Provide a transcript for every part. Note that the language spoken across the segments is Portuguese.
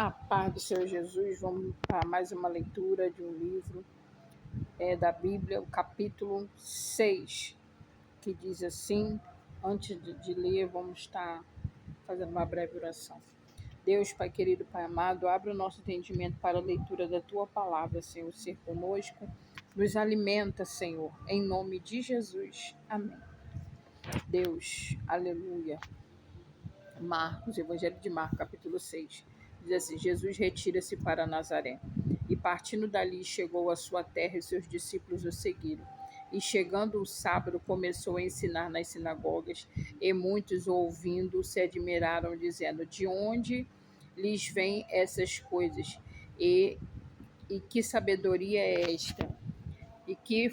A paz do Senhor Jesus, vamos para mais uma leitura de um livro da Bíblia, o capítulo 6, que diz assim. Antes de ler, vamos estar fazendo uma breve oração. Deus, Pai querido, Pai amado, abre o nosso entendimento para a leitura da Tua palavra, Senhor, ser conosco, nos alimenta, Senhor, em nome de Jesus. Amém. Deus, aleluia. Marcos, Evangelho de Marcos, capítulo 6. Diz assim: Jesus retira-se para Nazaré. E partindo dali, chegou à sua terra e seus discípulos o seguiram. E chegando o sábado, começou a ensinar nas sinagogas, e muitos, ouvindo, se admiraram, dizendo: De onde lhes vêm essas coisas? E que sabedoria é esta? E que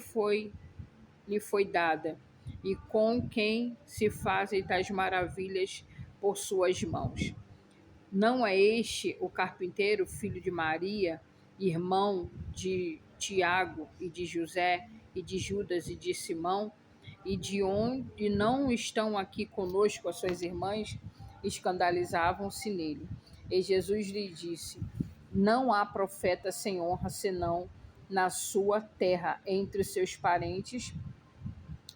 lhe foi dada? E com quem se fazem tais maravilhas por suas mãos? Não é este o carpinteiro, filho de Maria, irmão de Tiago e de José, e de Judas e de Simão? E de onde não estão aqui conosco as suas irmãs? Escandalizavam-se nele. E Jesus lhe disse: Não há profeta sem honra senão na sua terra, entre os seus parentes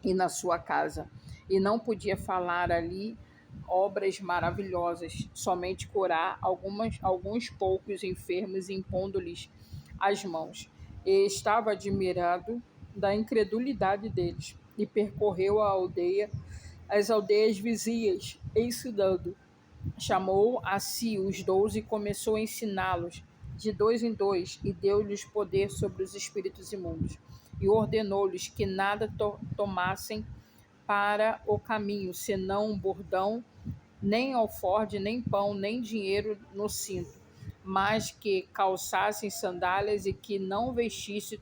e na sua casa. E não podia falar ali obras maravilhosas, somente curar alguns poucos enfermos, impondo-lhes as mãos. E estava admirado da incredulidade deles, e percorreu as aldeias vizinhas, ensinando. Chamou a si os 12 e começou a ensiná-los de dois em dois, e deu-lhes poder sobre os espíritos imundos. E ordenou-lhes que nada tomassem para o caminho, senão um bordão, nem alforje, nem pão, nem dinheiro no cinto, mas que calçassem sandálias e que não vestissem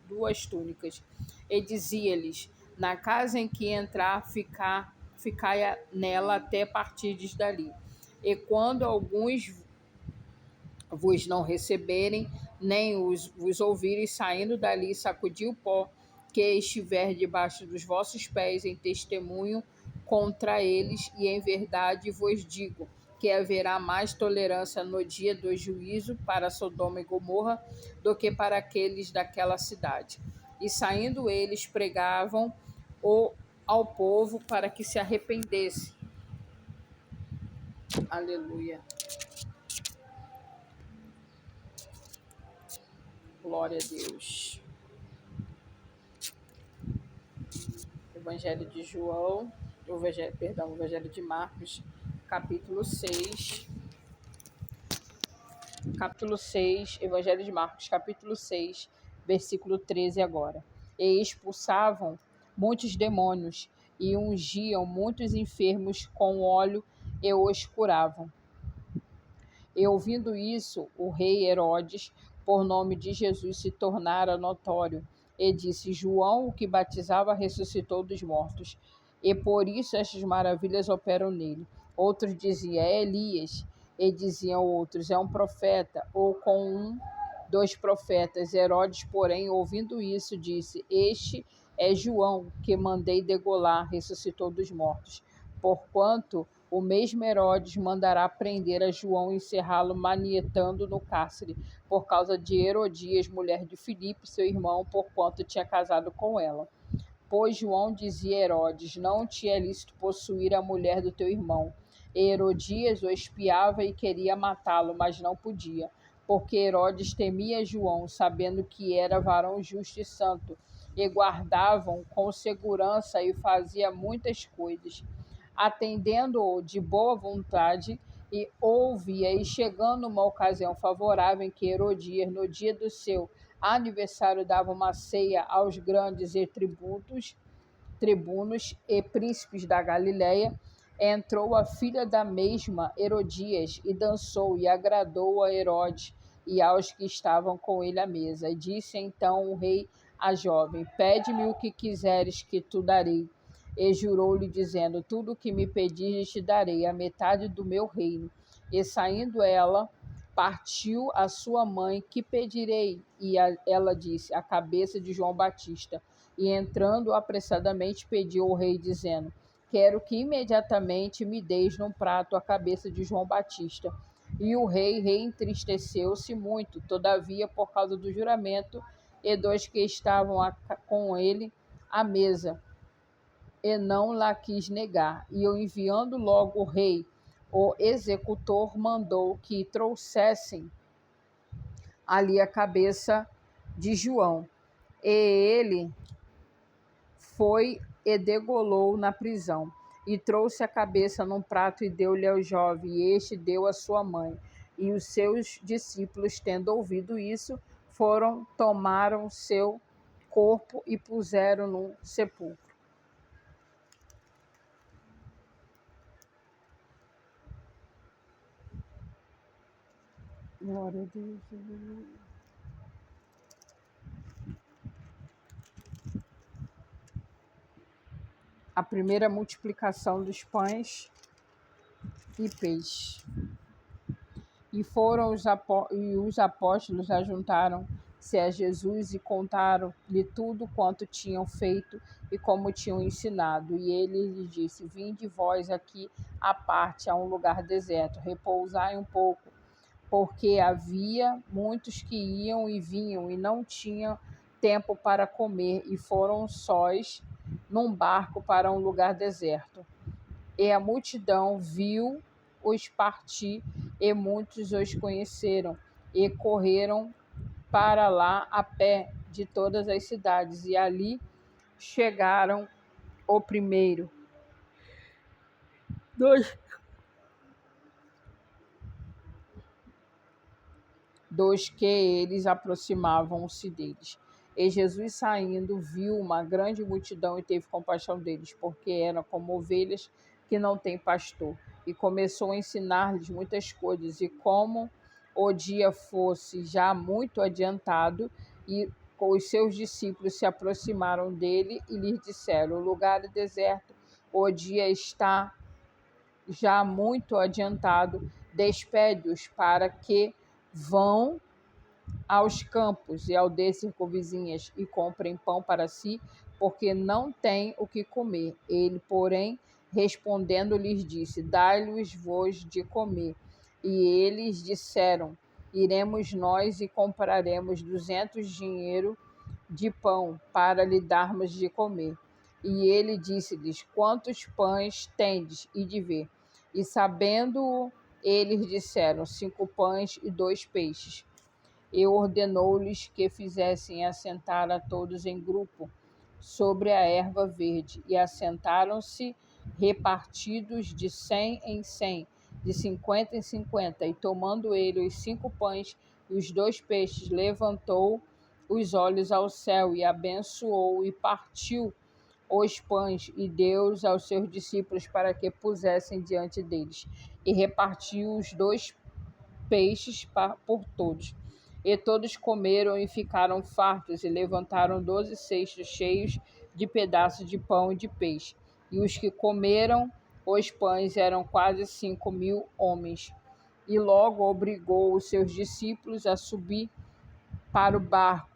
2 túnicas. E dizia-lhes: Na casa em que entrar, ficai nela até partirdes dali. E quando alguns vos não receberem, nem vos ouvirem, saindo dali, sacudi o pó que estiver debaixo dos vossos pés em testemunho contra eles, e em verdade vos digo que haverá mais tolerância no dia do juízo para Sodoma e Gomorra do que para aqueles daquela cidade. E saindo eles, pregavam ao povo para que se arrependesse. Aleluia. Glória a Deus. Evangelho de João, Evangelho de Marcos, capítulo 6. Capítulo 6, Evangelho de Marcos, capítulo 6, versículo 13 agora. E expulsavam muitos demônios e ungiam muitos enfermos com óleo e os curavam. E ouvindo isso, o rei Herodes, por nome de Jesus, se tornara notório, e disse: João, o que batizava, ressuscitou dos mortos, e por isso estas maravilhas operam nele. Outros diziam: É Elias. E diziam outros: É um profeta, ou com um dos profetas. Herodes, porém, ouvindo isso, disse: Este é João, que mandei degolar, ressuscitou dos mortos. Porquanto o mesmo Herodes mandará prender a João e encerrá-lo manietando no cárcere, por causa de Herodias, mulher de Filipe, seu irmão, porquanto tinha casado com ela. Pois João dizia a Herodes: Não te é lícito possuir a mulher do teu irmão. E Herodias o espiava e queria matá-lo, mas não podia, porque Herodes temia João, sabendo que era varão justo e santo, e guardavam com segurança e fazia muitas coisas. Atendendo-o de boa vontade, e ouvia, e chegando uma ocasião favorável em que Herodias, no dia do seu aniversário, dava uma ceia aos grandes e tribunos e príncipes da Galiléia, entrou a filha da mesma Herodias e dançou e agradou a Herodes e aos que estavam com ele à mesa. E disse então o rei à jovem: Pede-me o que quiseres que tu darei. E jurou-lhe, dizendo: Tudo o que me pedires te darei, a metade do meu reino. E saindo ela, partiu a sua mãe: Que pedirei? E ela disse: A cabeça de João Batista. E entrando apressadamente, pediu ao rei, dizendo: Quero que imediatamente me deis num prato a cabeça de João Batista. E o rei entristeceu-se muito, todavia, por causa do juramento, e dos que estavam com ele à mesa, e não lá quis negar. E enviando logo o rei, o executor mandou que trouxessem ali a cabeça de João. E ele foi e degolou na prisão, e trouxe a cabeça num prato e deu-lhe ao jovem, e este deu à sua mãe. E os seus discípulos, tendo ouvido isso, tomaram seu corpo e puseram no sepulcro. Glória a Deus. A primeira multiplicação dos pães e peixes. E os apóstolos ajuntaram-se a Jesus e contaram-lhe tudo quanto tinham feito e como tinham ensinado. E ele lhes disse: Vinde vós aqui à parte, a um lugar deserto, repousai um pouco, porque havia muitos que iam e vinham e não tinham tempo para comer, e foram sós num barco para um lugar deserto. E a multidão viu-os partir, e muitos os conheceram, e correram para lá a pé de todas as cidades, e ali chegaram o primeiro dos que eles aproximavam-se deles. E Jesus, saindo, viu uma grande multidão e teve compaixão deles, porque eram como ovelhas que não têm pastor. E começou a ensinar-lhes muitas coisas. E como o dia fosse já muito adiantado, e os seus discípulos se aproximaram dele e lhes disseram: O lugar é deserto, o dia está já muito adiantado, despede-os para que vão aos campos e aldeias circunvizinhas e comprem pão para si, porque não têm o que comer. Ele, porém, respondendo, lhes disse: Dai-lhes-vos de comer. E eles disseram: Iremos nós e compraremos 200 dinheiro de pão para lhe darmos de comer. E ele disse-lhes: Quantos pães tendes? E de ver. E sabendo, eles disseram: 5 pães e 2 peixes. E ordenou-lhes que fizessem assentar a todos em grupo sobre a erva verde. E assentaram-se repartidos de 100 em 100, de 50 em 50. E tomando ele os 5 pães e os 2 peixes, levantou os olhos ao céu e abençoou e partiu os pães e deu-os aos seus discípulos para que pusessem diante deles. E repartiu os 2 peixes por todos. E todos comeram e ficaram fartos, e levantaram 12 cestos cheios de pedaços de pão e de peixe. E os que comeram os pães eram quase 5.000 homens. E logo obrigou os seus discípulos a subir para o barco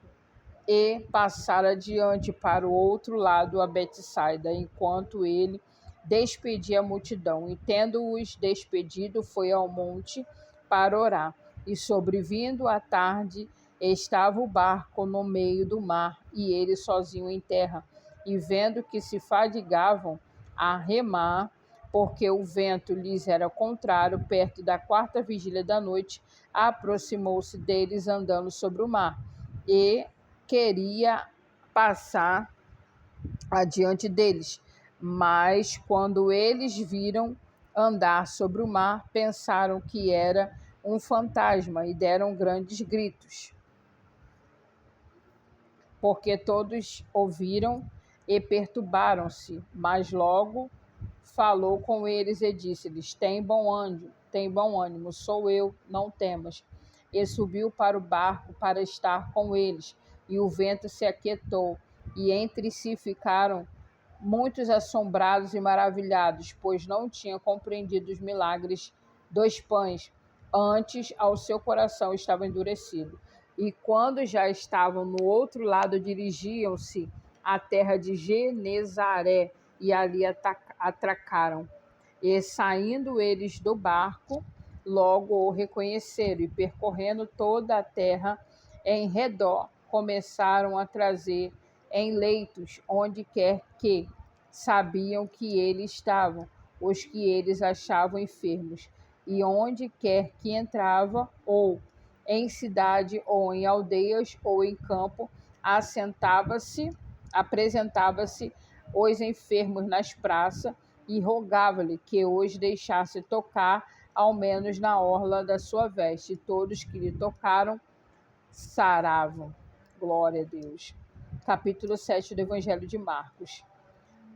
e passar adiante para o outro lado a Betsaida, enquanto ele despedia a multidão. E tendo-os despedido, foi ao monte para orar. E sobrevindo a tarde, estava o barco no meio do mar, e ele sozinho em terra. E vendo que se fadigavam a remar, porque o vento lhes era contrário, perto da 4ª vigília da noite, aproximou-se deles andando sobre o mar, e queria passar adiante deles. Mas quando eles viram andar sobre o mar, pensaram que era um fantasma e deram grandes gritos, porque todos ouviram e perturbaram-se. Mas logo falou com eles e disse-lhes: Tem bom ânimo, sou eu, não temas. E subiu para o barco para estar com eles, e o vento se aquietou, e entre si ficaram muitos assombrados e maravilhados, pois não tinham compreendido os milagres dos pães, antes ao seu coração estava endurecido. E quando já estavam no outro lado, dirigiam-se à terra de Genezaré, e ali atracaram. E saindo eles do barco, logo o reconheceram e, percorrendo toda a terra em redor, começaram a trazer em leitos onde quer que sabiam que eles estavam, os que eles achavam enfermos, e onde quer que entrava, ou em cidade, ou em aldeias, ou em campo, apresentava-se os enfermos nas praças e rogava-lhe que os deixasse tocar ao menos na orla da sua veste. Todos que lhe tocaram saravam. Glória a Deus. Capítulo 7 do Evangelho de Marcos.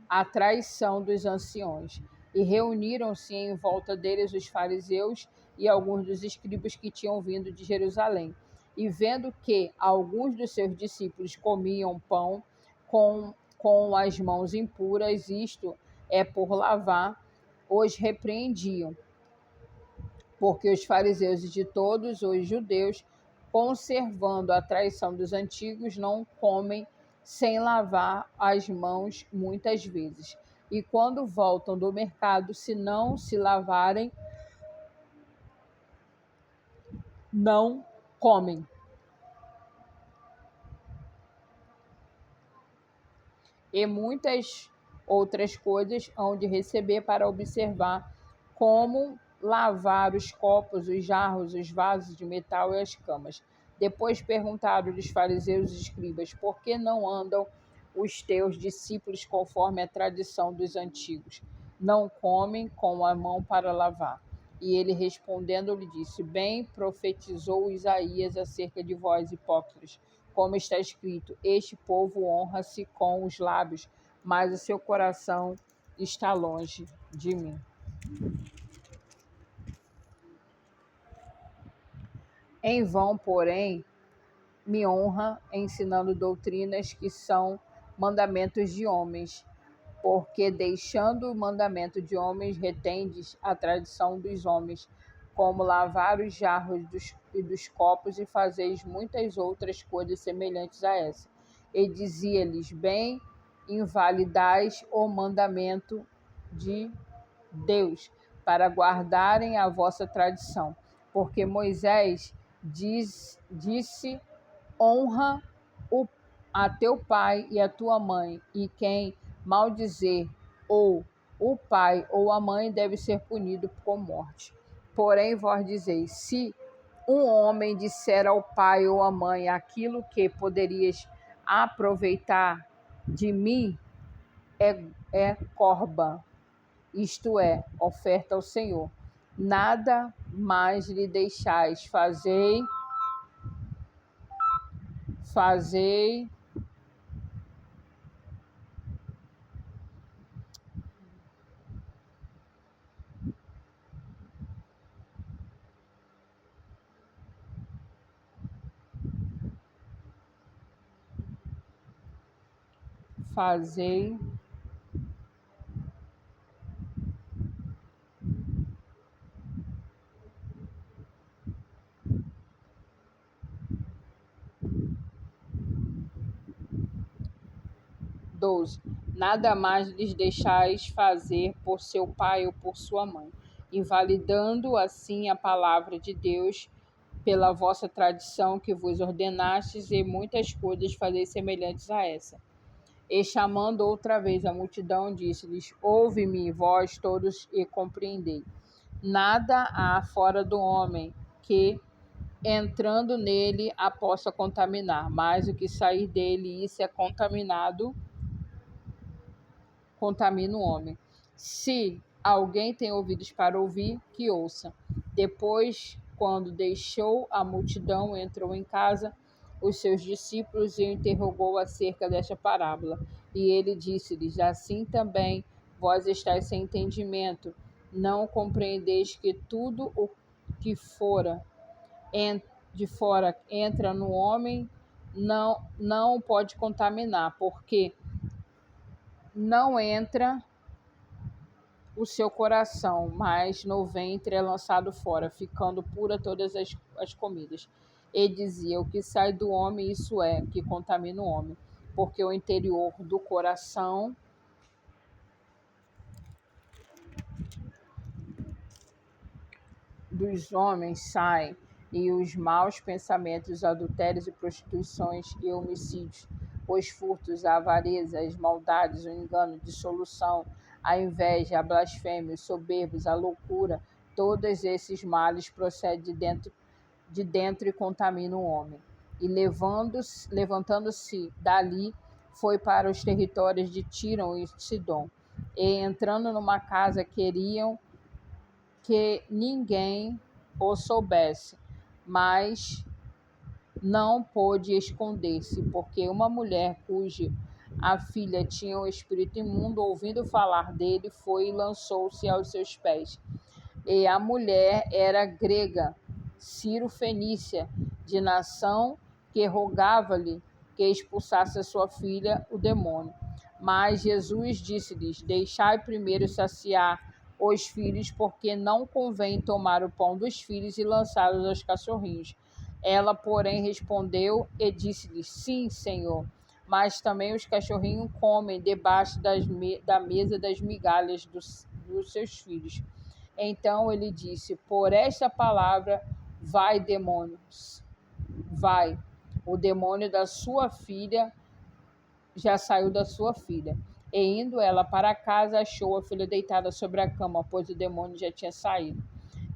A traição dos anciões. E reuniram-se em volta deles os fariseus e alguns dos escribas que tinham vindo de Jerusalém. E vendo que alguns dos seus discípulos comiam pão com as mãos impuras, isto é, por lavar, os repreendiam. Porque os fariseus e de todos os judeus, conservando a tradição dos antigos, não comem sem lavar as mãos muitas vezes. E quando voltam do mercado, se não se lavarem, não comem. E muitas outras coisas hão de receber para observar como lavar os copos, os jarros, os vasos de metal e as camas. Depois perguntaram-lhe os fariseus e escribas: por que não andam os teus discípulos conforme a tradição dos antigos? Não comem com a mão para lavar. E ele respondendo lhe disse: bem profetizou Isaías acerca de vós, hipócritas, como está escrito: este povo honra-se com os lábios, mas o seu coração está longe de mim. Em vão, porém, me honra ensinando doutrinas que são mandamentos de homens, porque deixando o mandamento de homens, retendes a tradição dos homens, como lavar os jarros dos copos, e fazeis muitas outras coisas semelhantes a essa. E dizia-lhes: bem invalidais o mandamento de Deus, para guardarem a vossa tradição. Porque Moisés disse: honra a teu pai e a tua mãe, e quem maldizer ou o pai ou a mãe deve ser punido com morte. Porém, vós dizeis: se um homem disser ao pai ou à mãe aquilo que poderias aproveitar de mim, é corban, isto é, oferta ao Senhor. Nada mais lhe deixais, fazei fazei 12. Nada mais lhes deixais fazer por seu pai ou por sua mãe, invalidando assim a palavra de Deus pela vossa tradição que vos ordenastes, e muitas coisas fazeis semelhantes a essa. E chamando outra vez a multidão, disse-lhes: ouve-me, vós todos, e compreendei. Nada há fora do homem que, entrando nele, a possa contaminar, mas o que sair dele, isso é contamina o homem. Se alguém tem ouvidos para ouvir, que ouça. Depois, quando deixou a multidão, entrou em casa os seus discípulos e o interrogou acerca desta parábola. E ele disse-lhes: assim também vós estáis sem entendimento. Não compreendeis que tudo o que de fora entra no homem, não pode contaminar, porque não entra o seu coração, mas no ventre é lançado fora, ficando pura todas as comidas. E dizia: o que sai do homem, isso é, que contamina o homem, porque o interior do coração dos homens saem, e os maus pensamentos, os adultérios e prostituições e homicídios, os furtos, a avareza, as maldades, o engano, a dissolução, a inveja, a blasfêmia, os soberbos, a loucura. Todos esses males procedem de dentro e contaminam o homem. E levantando-se dali, foi para os territórios de Tiro e Sidom. E entrando numa casa, queriam que ninguém o soubesse, mas não pôde esconder-se, porque uma mulher cuja a filha tinha o espírito imundo, ouvindo falar dele, foi e lançou-se aos seus pés. E a mulher era grega, Ciro-fenícia, de nação, que rogava-lhe que expulsasse a sua filha, o demônio. Mas Jesus disse-lhes: Deixai primeiro saciar os filhos, porque não convém tomar o pão dos filhos e lançá-los aos cachorrinhos. Ela, porém, respondeu e disse-lhes: Sim, Senhor, mas também os cachorrinhos comem debaixo da mesa das migalhas dos seus filhos. Então ele disse: Por esta palavra, vai, demônios, vai. O demônio da sua filha já saiu da sua filha. E indo ela para casa, achou a filha deitada sobre a cama, pois o demônio já tinha saído.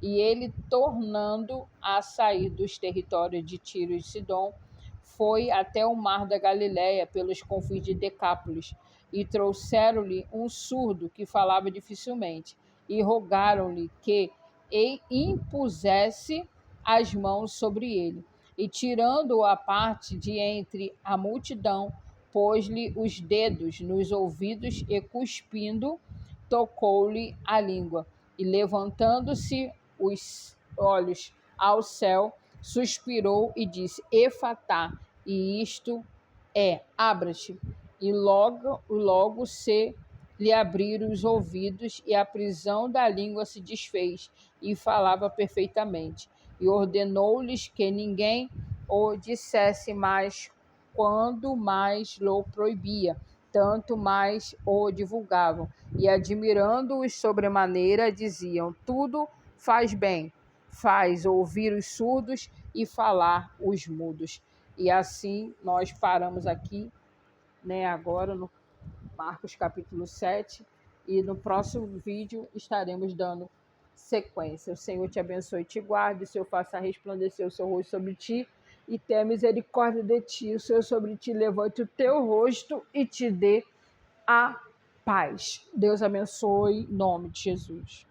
E ele, tornando a sair dos territórios de Tiro e Sidom, foi até o mar da Galileia, pelos confins de Decápolis, e trouxeram-lhe um surdo que falava dificilmente, e rogaram-lhe que impusesse as mãos sobre ele. E tirando-o à parte de entre a multidão, pôs-lhe os dedos nos ouvidos e, cuspindo, tocou-lhe a língua. E levantando-se os olhos ao céu, suspirou e disse: Efatá, e isto é, abra-te. E logo se lhe abriram os ouvidos, e a prisão da língua se desfez, e falava perfeitamente. E ordenou-lhes que ninguém o dissesse mais, quando mais lhe proibia, tanto mais o divulgavam. E admirando-os sobremaneira, diziam: Tudo faz bem, faz ouvir os surdos e falar os mudos. E assim nós paramos aqui, né, agora no Marcos capítulo 7, e no próximo vídeo estaremos dando sequência. O Senhor te abençoe e te guarde, o Senhor faça resplandecer o seu rosto sobre ti e tenha misericórdia de ti, o Senhor sobre ti levante o teu rosto e te dê a paz. Deus abençoe, em nome de Jesus.